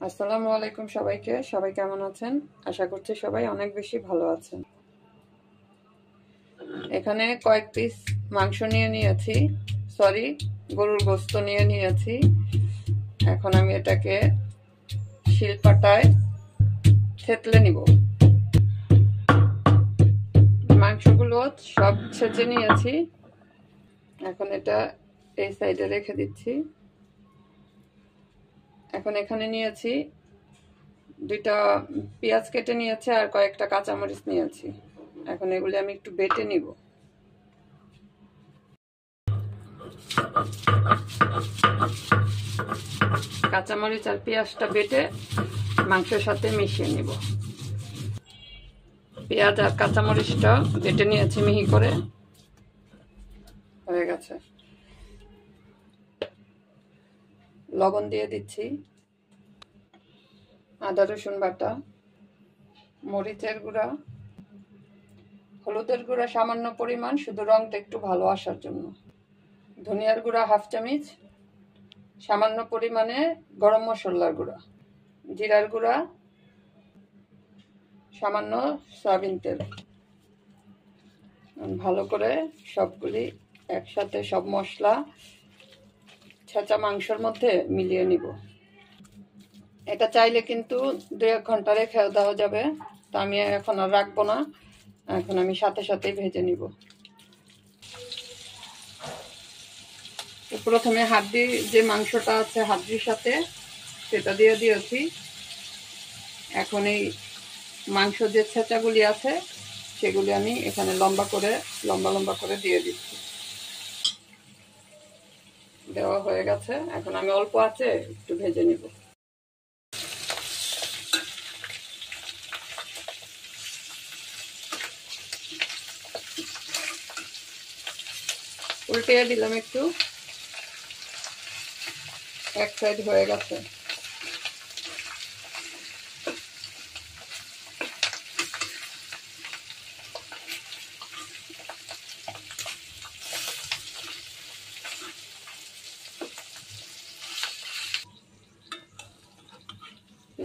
আসসালামু আলাইকুম সবাইকে। সবাই কেমন আছেন? আশা করছি সবাই অনেক বেশি ভালো আছেন। এখানে কয়েক পিস মাংস নিয়ে নিয়েছি, সরি গরুর গোশত নিয়ে নিয়েছি। এখন আমি এটাকে শিলপাটায় থেতলে নিব। মাংসগুলো সব ছেঁচে নিয়েছি, এখন এটা এই সাইডে রেখে দিচ্ছি। এখন এখানে নিয়েছি দুইটা পেঁয়াজ কেটে নিয়েছি আর কয়েকটা কাঁচামরিচ নিয়েছি। এখন এগুলি আমি একটু বেটে নিব। কাঁচামরিচ আর পেঁয়াজটা বেটে মাংসের সাথে মিশিয়ে নিব। পেঁয়াজ আর কাঁচামরিচটা বেটে নিয়েছি মিহি করে, হয়ে গেছে। লবণ দিয়ে দিচ্ছি, আদা রসুন বাটা, মরিচের গুঁড়া, হলুদের গুঁড়া সামান্য পরিমাণ, শুধু রংটা একটু ভালো আসার জন্য, ধনিয়ার গুঁড়া হাফ চামচ, সামান্য পরিমাণে গরম মশলার গুঁড়া, জিরার গুঁড়া, সামান্য সয়াবিন তেল। ভালো করে সবগুলি একসাথে সব মশলা ছেঁচা মাংসের মধ্যে মিলিয়ে নিব। এটা চাইলে কিন্তু 2-1 ঘন্টা রেখে দেওয়া যাবে, তা আমি এখন আর রাখবো না। এখন আমি সাথে সাথেই ভেজে নিব। প্রথমে হাড্ডি যে মাংসটা আছে হাড্ডির সাথে সেটা দিয়ে দিয়েছি। এখন এই মাংস যে ছেঁচাগুলি আছে সেগুলি আমি এখানে লম্বা লম্বা করে দিয়ে দিচ্ছি। দেওয়া হয়ে গেছে, এখন আমি অল্প আছে একটু ভেজে নিব। উল্টে দিলাম একটু, এক সাইড হয়ে গেছে।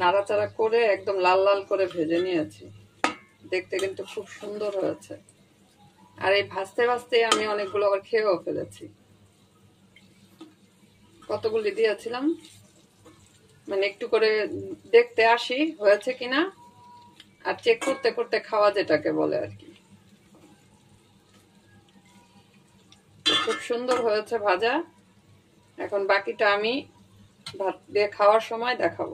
নাড়াচাড়া করে একদম লাল লাল করে ভেজে নিয়েছি, দেখতে কিন্তু খুব সুন্দর হয়েছে। আর এই ভাজতে ভাজতে আমি অনেকগুলো আবার খেয়েও ফেলেছি। কতগুলি দিয়েছিলাম, মানে একটু করে দেখতে আসি হয়েছে কিনা, আর চেক করতে করতে খাওয়া যেটাকে বলে আর কি। খুব সুন্দর হয়েছে ভাজা। এখন বাকিটা আমি ভাত দিয়ে খাওয়ার সময় দেখাবো।